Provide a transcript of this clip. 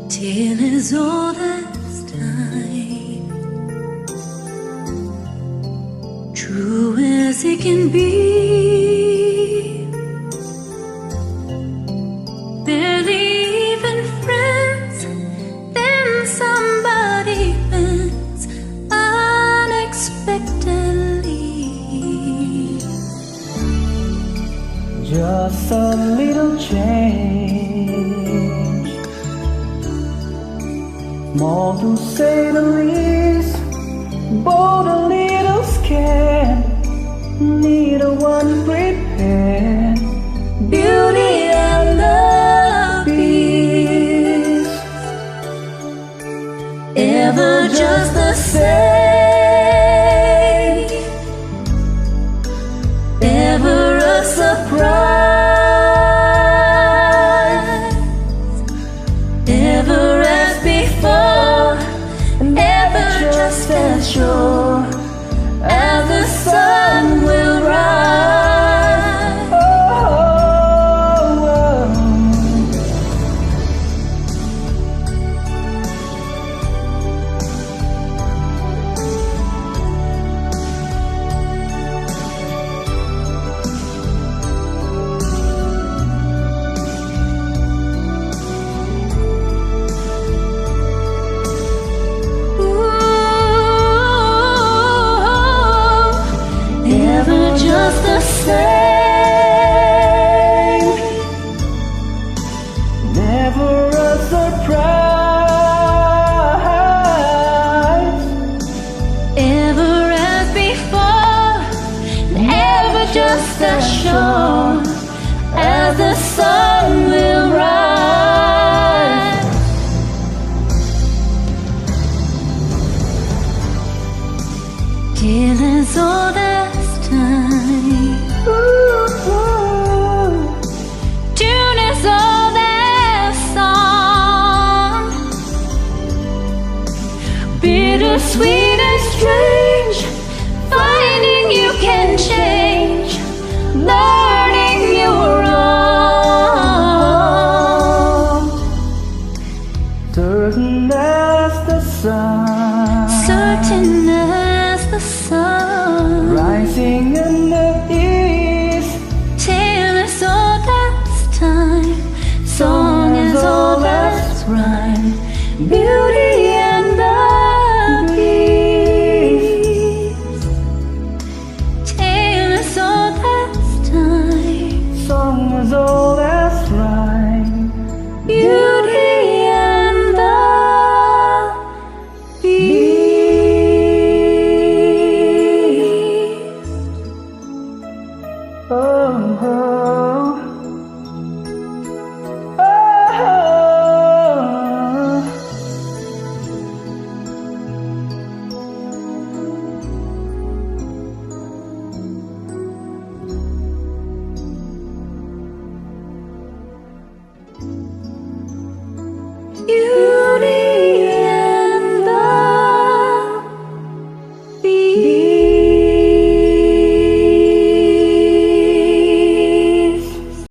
Till is all that's time, true as it can be. Barely even friends, then somebody bends unexpectedly. Just a little change, small to say the least, bold a little scared, neither one prepared. Beauty and the Beast, Ever just the same, ever a surprise, ever as before, ever just as sure as the sun will rise. oh, oh, Ever just the same, never a surprise, ever as before, ever just as sure as the sun will rise. Till is all that's time, tune is all that's song, bittersweet and strange, finding you can change, learning you were wrong. certain as the sun, Certain as the sun, rising in the